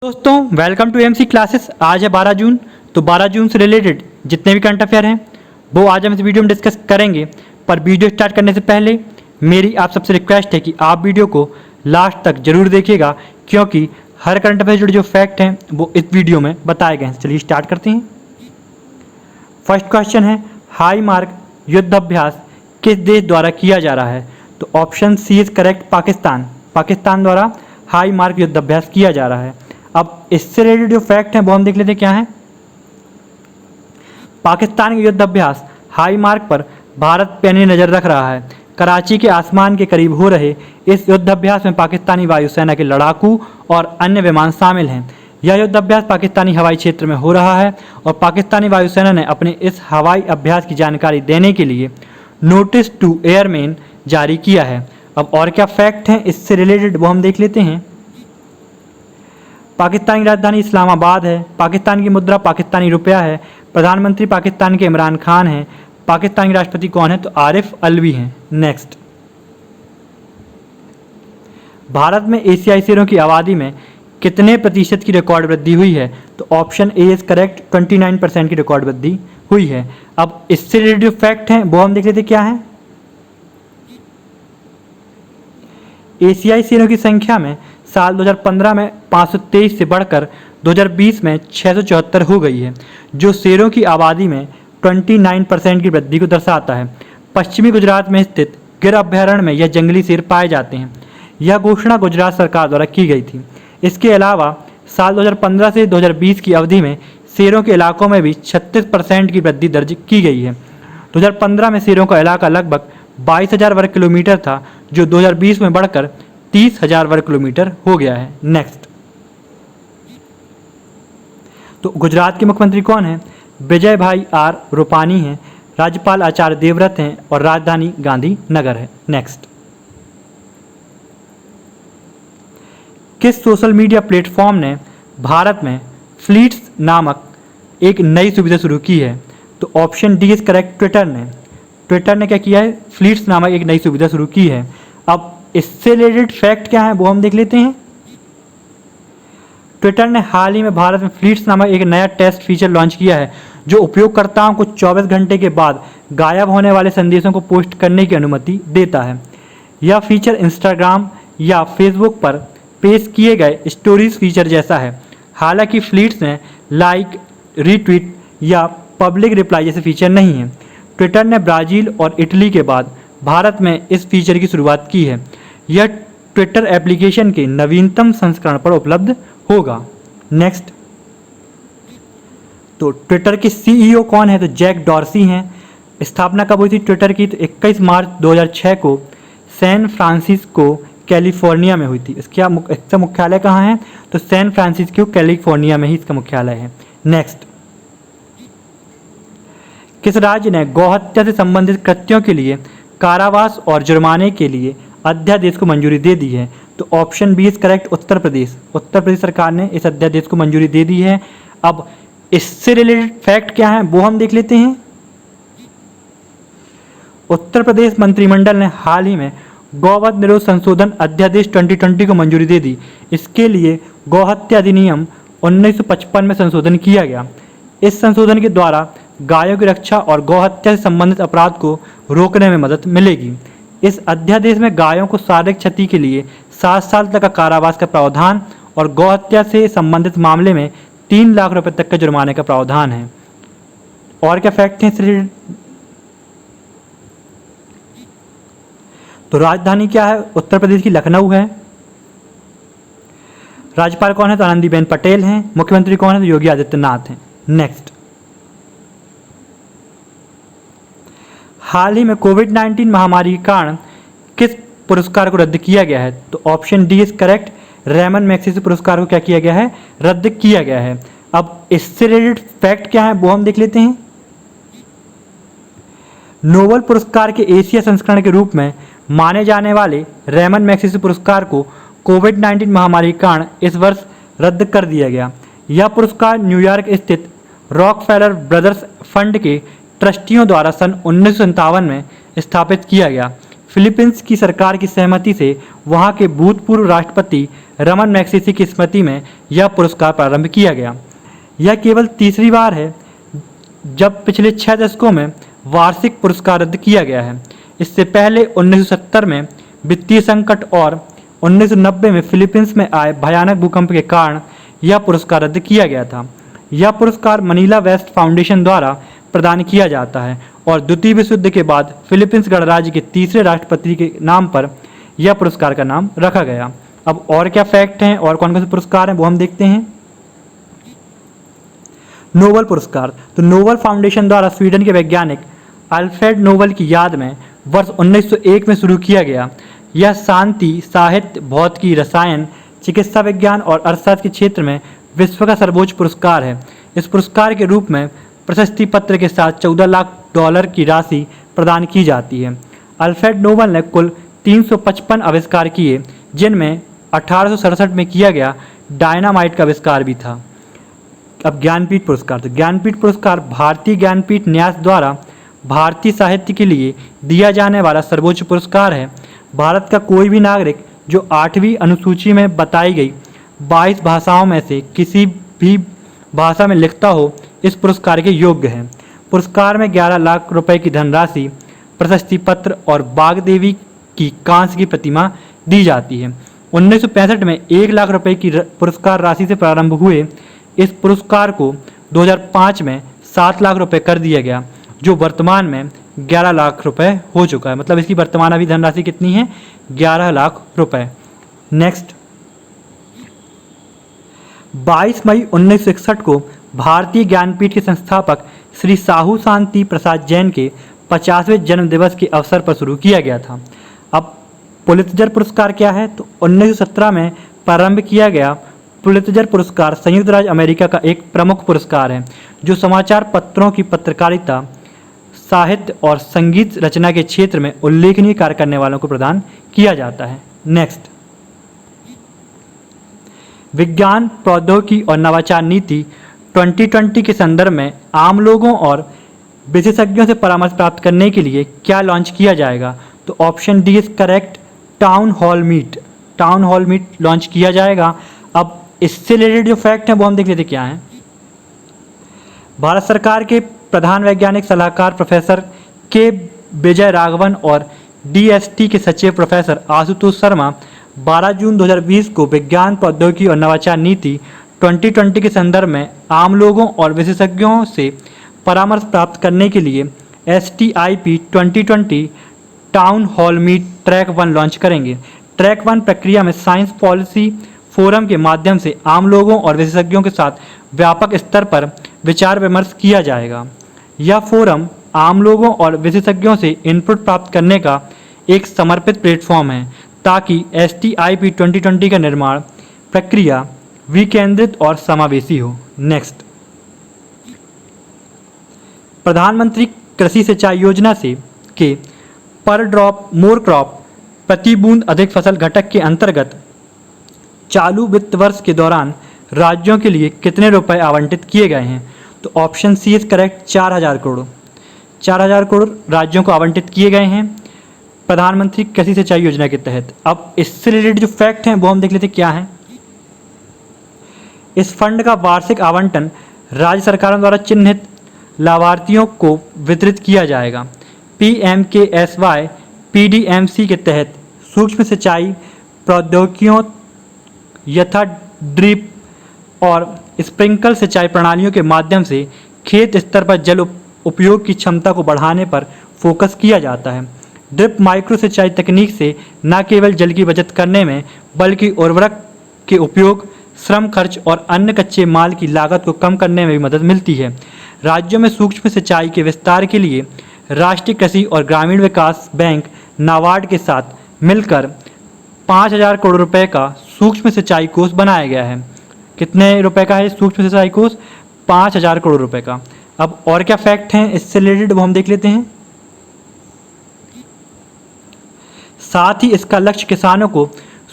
दोस्तों welcome to MC classes. आज है 12 जून। तो 12 जून से रिलेटेड जितने भी करंट अफेयर हैं वो आज हम इस वीडियो में डिस्कस करेंगे। पर वीडियो स्टार्ट करने से पहले मेरी आप सबसे रिक्वेस्ट है कि आप वीडियो को लास्ट तक जरूर देखिएगा, क्योंकि हर करंट अफेयर जुड़े जो फैक्ट हैं वो इस वीडियो में बताए गए हैं। चलिए स्टार्ट करते हैं। फर्स्ट क्वेश्चन है, हाई मार्क युद्ध अभ्यास किस देश द्वारा किया जा रहा है? तो option C is correct, Pakistan. Pakistan द्वारा हाई मार्क युद्ध अभ्यास किया जा रहा है। अब इससे रिलेटेड जो फैक्ट हैं वो हम देख लेते हैं क्या है। पाकिस्तान के युद्ध अभ्यास हाई मार्क पर भारत पैनी नज़र रख रहा है। कराची के आसमान के करीब हो रहे इस युद्ध अभ्यास में पाकिस्तानी वायुसेना के लड़ाकू और अन्य विमान शामिल हैं। यह युद्ध अभ्यास पाकिस्तानी हवाई क्षेत्र में हो रहा है और पाकिस्तानी वायुसेना ने अपने इस हवाई अभ्यास की जानकारी देने के लिए नोटिस टू एयरमैन जारी किया है। अब और क्या फैक्ट हैं इससे रिलेटेड वो हम देख लेते हैं। पाकिस्तान की राजधानी इस्लामाबाद है। पाकिस्तान की मुद्रा पाकिस्तानी रुपया है। प्रधानमंत्री पाकिस्तान के इमरान खान हैं। पाकिस्तान के राष्ट्रपति कौन है? तो आरिफ अलवी हैं। नेक्स्ट, भारत में एशियाई शेरों की आबादी में कितने प्रतिशत की रिकॉर्ड वृद्धि हुई है? तो ऑप्शन ए इज करेक्ट, 29% की रिकॉर्ड वृद्धि हुई है। अब इससे रिलेटेड जो फैक्ट हैं वो हम देख लेते क्या है। एशियाई शेरों की संख्या में साल 2015 में 523 से बढ़कर 2020 में 674 हो गई है, जो शेरों की आबादी में 29% की वृद्धि को दर्शाता है। पश्चिमी गुजरात में स्थित गिर अभयारण्य में यह जंगली शेर पाए जाते हैं। यह घोषणा गुजरात सरकार द्वारा की गई थी। इसके अलावा साल 2015 से 2020 की अवधि में शेरों के इलाकों में भी 36% की वृद्धि दर्ज की गई है। 2015 में शेरों का इलाका लगभग 22,000 वर्ग किलोमीटर था, जो 2020 में बढ़कर 30,000 वर्ग किलोमीटर हो गया है। नेक्स्ट, तो गुजरात के मुख्यमंत्री कौन है? विजय भाई आर रूपानी हैं। राज्यपाल आचार्य देवव्रत हैं और राजधानी गांधी नगर है। नेक्स्ट, किस सोशल मीडिया प्लेटफॉर्म ने भारत में फ्लीट्स नामक एक नई सुविधा शुरू की है? तो option D is correct, Twitter ने। ट्विटर ने क्या किया है? फ्लीट्स नामक एक नई सुविधा शुरू की है। अब इससे रिलेटेड फैक्ट क्या है वो हम देख लेते हैं। ट्विटर ने हाल ही में भारत में फ्लीट्स नामक एक नया टेस्ट फीचर लॉन्च किया है, जो उपयोगकर्ताओं को 24 घंटे के बाद गायब होने वाले संदेशों को पोस्ट करने की अनुमति देता है। यह फीचर इंस्टाग्राम या फेसबुक पर पेश किए गए स्टोरीज फीचर जैसा है। हालांकि फ्लीट्स में लाइक, रीट्वीट या पब्लिक रिप्लाई जैसे फीचर नहीं है। ट्विटर ने ब्राज़ील और इटली के बाद भारत में इस फीचर की शुरुआत की है। यह ट्विटर एप्लीकेशन के नवीनतम संस्करण पर उपलब्ध होगा। नेक्स्ट, तो ट्विटर के सीईओ कौन है? तो जैक डॉर्सी हैं। स्थापना कब हुई थी ट्विटर की? तो 21 मार्च 2006 को सैन फ्रांसिस्को कैलिफोर्निया में हुई थी। इसका मुख्यालय कहाँ है? तो सैन फ्रांसिस्को कैलिफोर्निया में ही इसका मुख्यालय है। नेक्स्ट, किस राज्य ने गौहत्या से संबंधित कृत्यों के लिए कारावास और जुर्माने के लिए अध्यादेश को मंजूरी दे दी है? तो option B is correct, Uttar Pradesh. Uttar Pradesh सरकार ने इस अध्यादेश को मंजूरी दे दी है। अब इससे रिलेटेड फैक्ट क्या है वो हम देख लेते हैं। उत्तर प्रदेश मंत्रिमंडल ने हाल ही में गौवध निरोध संशोधन अध्यादेश 2020 को मंजूरी दे दी। इसके लिए गौहत्या अधिनियम 1955 में संशोधन किया गया। इस संशोधन के द्वारा गायों की रक्षा और गौहत्या से संबंधित अपराध को रोकने में मदद मिलेगी। इस अध्यादेश में गायों को शारीरिक क्षति के लिए 7 साल तक का कारावास का प्रावधान और गौहत्या से संबंधित मामले में 3 लाख रुपए तक के जुर्माने का प्रावधान है। और क्या फैक्ट हैं इससे? तो राजधानी क्या है? उत्तर प्रदेश की लखनऊ है। राज्यपाल कौन है? तो आनंदीबेन पटेल हैं। मुख्यमंत्री कौन है? तो योगी आदित्यनाथ हैं। नेक्स्ट, हाल ही में कोविड-19 महामारी के कारण किस पुरस्कार को रद्द किया गया है? तो option D is correct, Ramon Magsaysay पुरस्कार को क्या किया गया है? रद्द किया गया है। अब इससे रिलेटेड फैक्ट क्या है वो हम देख लेते हैं। नोबेल पुरस्कार के एशिया संस्करण के रूप में माने जाने वाले रेमन मैग्सेसे पुरस्कार को कोविड-19 महामारी के कारण इस वर्ष रद्द कर दिया गया। यह पुरस्कार न्यूयॉर्क स्थित रॉकफेलर ब्रदर्स फंड के ट्रस्टियों द्वारा सन 1957 में स्थापित किया गया। फिलीपींस की सरकार की सहमति से वहां के भूतपूर्व राष्ट्रपति रमन मैग्सेसे की स्मृति में यह पुरस्कार प्रारंभ किया गया। यह केवल तीसरी बार है जब पिछले 6 दशकों में वार्षिक पुरस्कार रद्द किया गया है। इससे पहले 1970 में वित्तीय संकट और 1990 में फिलीपींस में आए भयानक भूकंप के कारण यह पुरस्कार रद्द किया गया था। यह पुरस्कार मनीला वेस्ट फाउंडेशन द्वारा प्रदान किया जाता है और द्वितीय विश्व युद्ध के बाद फिलीपींस गणराज्य के तीसरे राष्ट्रपति के नाम पर यह पुरस्कार का नाम रखा गया। अब और क्या फैक्ट हैं और कौन कौन से पुरस्कार हैं वो हम देखते हैं। नोबेल पुरस्कार, तो नोबेल फाउंडेशन द्वारा स्वीडन के वैज्ञानिक अल्फ्रेड नोबेल की याद में वर्ष 1901 में शुरू किया गया। यह शांति, साहित्य, भौतिकी, रसायन, चिकित्सा विज्ञान और अर्थशास्त्र के क्षेत्र में विश्व का सर्वोच्च पुरस्कार है। इस पुरस्कार के रूप में प्रशस्ति पत्र के साथ $14 लाख की राशि प्रदान की जाती है। अल्फ्रेड नोबेल ने कुल 355 आविष्कार किए, जिनमें 1867 में किया गया डायनामाइट का आविष्कार भी था। अब ज्ञानपीठ पुरस्कार, तो ज्ञानपीठ पुरस्कार भारतीय ज्ञानपीठ न्यास द्वारा भारतीय साहित्य के लिए दिया जाने वाला सर्वोच्च पुरस्कार है। भारत का कोई भी नागरिक जो 8वीं अनुसूची में बताई गई 22 भाषाओं में से किसी भी भाषा में लिखता हो इस पुरस्कार के योग्य है। पुरस्कार में 11 लाख रुपए की धनराशि, प्रशस्ति पत्र और बागदेवी की कांस्य की प्रतिमा दी जाती है। 1965 में 1 लाख रुपए की पुरस्कार राशि से प्रारंभ हुए इस पुरस्कार को 2005 में 7 लाख रुपए कर दिया गया, जो वर्तमान में 11 लाख रुपए हो चुका है। मतलब इसकी वर्तमान अभी धनराशि कितनी है? 11 लाख रुपए। नेक्स्ट, 22 मई 1961 को भारतीय ज्ञानपीठ के संस्थापक श्री साहू शांति प्रसाद जैन के 50वें जन्म दिवस के अवसर पर शुरू किया गया था। अब पुलित्जर पुरस्कार क्या है? तो 1917 में प्रारंभ किया गया पुलित्जर पुरस्कार संयुक्त राज्य अमेरिका का एक प्रमुख पुरस्कार है, जो समाचार पत्रों की पत्रकारिता, साहित्य और संगीत रचना के क्षेत्र में उल्लेखनीय कार्य करने वालों को प्रदान किया जाता है। नेक्स्ट, विज्ञान, प्रौद्योगिकी और नवाचार नीति 2020 के संदर्भ में आम लोगों और विशेषज्ञों से परामर्श प्राप्त करने के लिए क्या लॉन्च किया जाएगा? तो option D is correct, town hall meet launch किया जाएगा। अब इससे रिलेटेड जो फैक्ट हैं वो हम देख लेते क्या हैं। भारत सरकार के प्रधान वैज्ञानिक सलाहकार प्रोफेसर के विजय राघवन और डीएसटी के सचिव प्रोफेसर आशुतोष शर्मा 12 जून 2020 को विज्ञान, प्रौद्योगिकी और नवाचार नीति 2020 के संदर्भ में आम लोगों और विशेषज्ञों से परामर्श प्राप्त करने के लिए STIP 2020 town hall meet track 1 launch करेंगे। ट्रैक 1 प्रक्रिया में साइंस पॉलिसी फोरम के माध्यम से आम लोगों और विशेषज्ञों के साथ व्यापक स्तर पर विचार विमर्श किया जाएगा। यह फोरम आम लोगों और विशेषज्ञों से इनपुट प्राप्त करने का एक समर्पित प्लेटफॉर्म है, ताकि STIP 2020 का निर्माण प्रक्रिया विकेंद्रित और समावेशी हो। नेक्स्ट, प्रधानमंत्री कृषि सिंचाई योजना से के पर ड्रॉप मोर क्रॉप, प्रति बूंद अधिक फसल घटक के अंतर्गत चालू वित्त वर्ष के दौरान राज्यों के लिए कितने रुपए आवंटित किए गए हैं? तो option C is correct, 4000 crore. 4000 crore राज्यों को आवंटित किए गए हैं प्रधानमंत्री कृषि सिंचाई योजना के तहत। अब इससे रिलेटेड जो फैक्ट हैं वो हम देख लेते क्या हैं। इस फंड का वार्षिक आवंटन राज्य सरकारों द्वारा चिन्हित लाभार्थियों को वितरित किया जाएगा। PMKSY PDMC के तहत सूक्ष्म सिंचाई प्रौद्योगिकियों यथा ड्रिप और स्प्रिंकल सिंचाई प्रणालियों के माध्यम से खेत स्तर पर जल उपयोग की क्षमता को बढ़ाने पर फोकस किया जाता है। ड्रिप माइक्रो सिंचाई तकनीक से न केवल जल की बचत करने में बल्कि उर्वरक के उपयोग, श्रम खर्च और अन्य कच्चे माल की लागत को कम करने में भी मदद मिलती है। राज्यों में सूक्ष्म सिंचाई के विस्तार के लिए राष्ट्रीय कृषि और ग्रामीण विकास बैंक नाबार्ड के साथ मिलकर 5000 करोड़ रुपए का सूक्ष्म सिंचाई कोष बनाया गया है। कितने रुपए का है सूक्ष्म सिंचाई कोष? 5000 करोड़ रुपए का। अब और क्या फैक्ट हैं इससे रिलेटेड वो हम देख लेते हैं। साथ ही इसका लक्ष्य किसानों को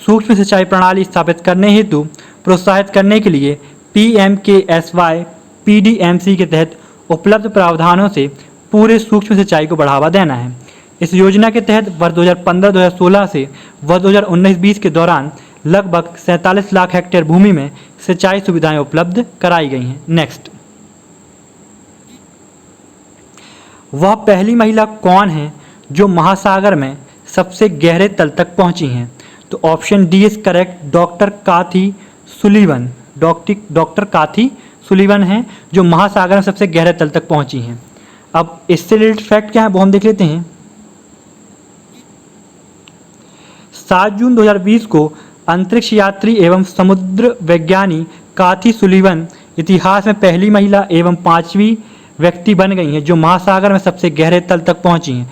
सूक्ष्म सिंचाई प्रणाली स्थापित करने हेतु प्रोत्साहित करने के लिए PMKSY PDMC के तहत उपलब्ध प्रावधानों से पूरे सूक्ष्म सिंचाई को बढ़ावा देना है। इस योजना के तहत वर्ष 2015-2016 से वर्ष 2019-20 के दौरान लगभग 47 लाख हेक्टेयर भूमि में सिंचाई सुविधाएं उपलब्ध कराई गई हैं। नेक्स्ट, वह पहली महिला कौन है जो महासागर में सबसे गहरे तल तक पहुंची हैं? तो option D is correct, doctor काथी सुलीवन। डॉक्टर काथी सुलीवन हैं जो महासागर में सबसे गहरे तल तक पहुंची हैं। अब इससे रिलेटेड फैक्ट क्या है वो हम देख लेते हैं। 7 जून 2020 को अंतरिक्ष यात्री एवं समुद्र वैज्ञानिक काथी सुलीवन इतिहास में पहली महिला एवं 5वीं व्यक्ति बन गई हैं जो महासागर में सबसे गहरे तल तक पहुंची हैं,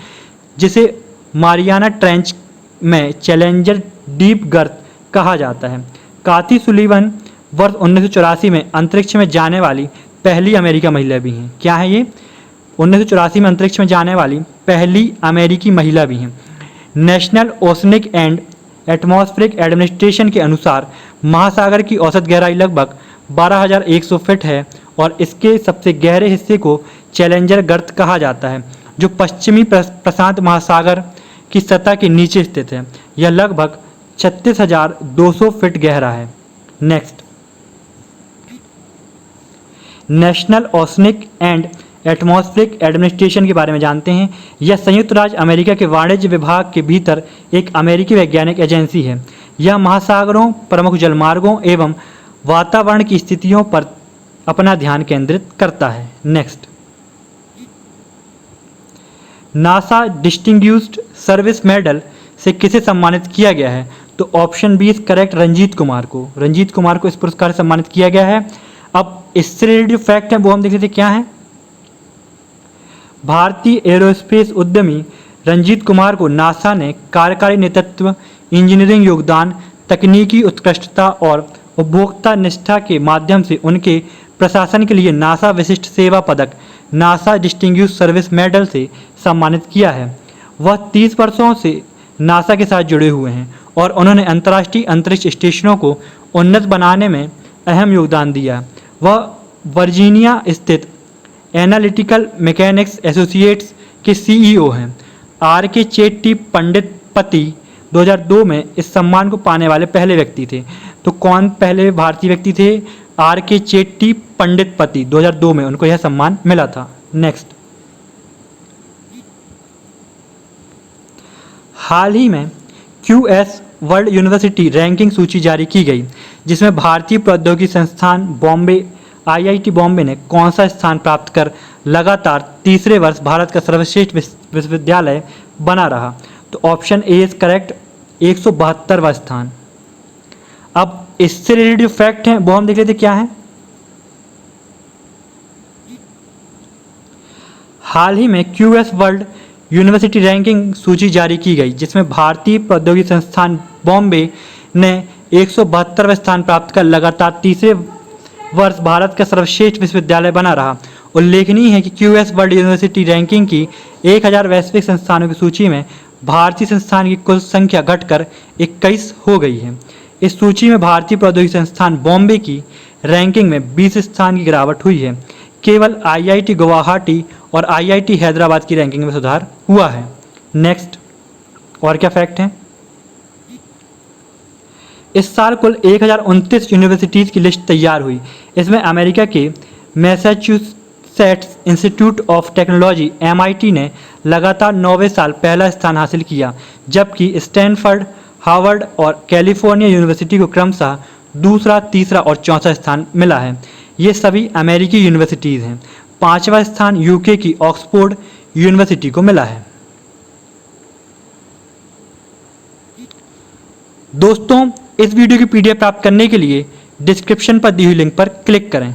जिसे मारियाना ट्रेंच में चैलेंजर डीप गर्थ कहा जाता है। काथी सुलीवन वर्ष 1984 में अंतरिक्ष में जाने वाली पहली अमेरिकी महिला भी हैं। क्या है ये? 1984 में अंतरिक्ष में जाने वाली पहली अमेरिकी महिला भी हैं। National oceanic and atmospheric administration के अनुसार महासागर की औसत गहराई लगभग 12,100 फीट है और इसके सबसे गहरे हिस्से को चैलेंजर गर्त कहा जाता है, जो पश्चिमी प्रशांत महासागर की सतह के नीचे स्थित है। यह लगभग 36,200 फीट गहरा है। Next, national oceanic and atmospheric administration के बारे में जानते हैं। यह संयुक्त राज्य अमेरिका के वाणिज्य विभाग के भीतर एक अमेरिकी वैज्ञानिक एजेंसी है। यह महासागरों, प्रमुख जलमार्गों एवं वातावरण की स्थितियों पर अपना ध्यान केंद्रित करता है। Next, NASA distinguished service medal से किसे सम्मानित किया गया है? तो option B is correct, Ranjit Kumar को। रंजीत कुमार को इस पुरस्कार से सम्मानित किया गया है। अब इससे रिलेटेड जो फैक्ट है वो हम देख लेते क्या है। भारतीय एरोस्पेस उद्यमी रंजीत कुमार को नासा ने कार्यकारी नेतृत्व, इंजीनियरिंग योगदान, तकनीकी उत्कृष्टता और उपभोक्ता निष्ठा के माध्यम से उनके प्रशासन के लिए नासा विशिष्ट सेवा पदक, नासा डिस्टिंग्विश्ड सर्विस मेडल से सम्मानित किया है। वह 30 वर्षों से नासा के साथ जुड़े हुए हैं और उन्होंने अंतर्राष्ट्रीय अंतरिक्ष स्टेशनों को उन्नत बनाने में अहम योगदान दिया। वह वर्जीनिया स्थित एनालिटिकल मैकेनिक्स एसोसिएट्स के सीईओ हैं। आर के चेट्टी पंडित पति 2002 में इस सम्मान को पाने वाले पहले व्यक्ति थे। तो कौन पहले भारतीय व्यक्ति थे? आर के चेट्टी पंडित पति 2002 में उनको यह सम्मान मिला था। नेक्स्ट, हाल ही में QS वर्ल्ड यूनिवर्सिटी रैंकिंग सूची जारी की गई, जिसमें भारतीय प्रौद्योगिकी संस्थान बॉम्बे IIT बॉम्बे ने कौन सा स्थान प्राप्त कर लगातार तीसरे वर्ष भारत का सर्वश्रेष्ठ विश्वविद्यालय बना रहा? तो ऑप्शन ए इज करेक्ट, 172वां स्थान। अब इससे रिलेटेड जो फैक्ट हैं वो हम देख लेते क्या है। हाल ही में QS वर्ल्ड यूनिवर्सिटी रैंकिंग सूची जारी की गई, जिसमें भारतीय प्रौद्योगिकी संस्थान बॉम्बे ने 172वां स्थान प्राप्त कर लगातार तीसरे वर्ष भारत का सर्वश्रेष्ठ विश्वविद्यालय बना रहा। उल्लेखनीय है कि QS वर्ल्ड यूनिवर्सिटी रैंकिंग की 1000 वैश्विक संस्थानों की सूची में भारतीय संस्थान की कुल संख्या घटकर 21 हो गई है। इस सूची में भारतीय प्रौद्योगिकी संस्थान बॉम्बे की रैंकिंग में 20 स्थान की गिरावट हुई है। केवल IIT गुवाहाटी और IIT हैदराबाद की रैंकिंग में सुधार हुआ है। नेक्स्ट, और क्या फैक्ट हैं? इस साल कुल 1029 यूनिवर्सिटीज़ की लिस्ट तैयार हुई। इसमें अमेरिका के Massachusetts institute of technology MIT ने लगातार 9वें साल पहला स्थान हासिल किया, जबकि स्टैनफोर्ड, हार्वर्ड और कैलिफोर्निया यूनिवर्सिटी को क्रमशः दूसरा, तीसरा और चौथा स्थान मिला है। ये सभी अमेरिकी यूनिवर्सिटीज़ हैं। 5वां स्थान UK की ऑक्सफोर्ड यूनिवर्सिटी को मिला है। दोस्तों, इस वीडियो की PDF प्राप्त करने के लिए डिस्क्रिप्शन पर दी हुई लिंक पर क्लिक करें।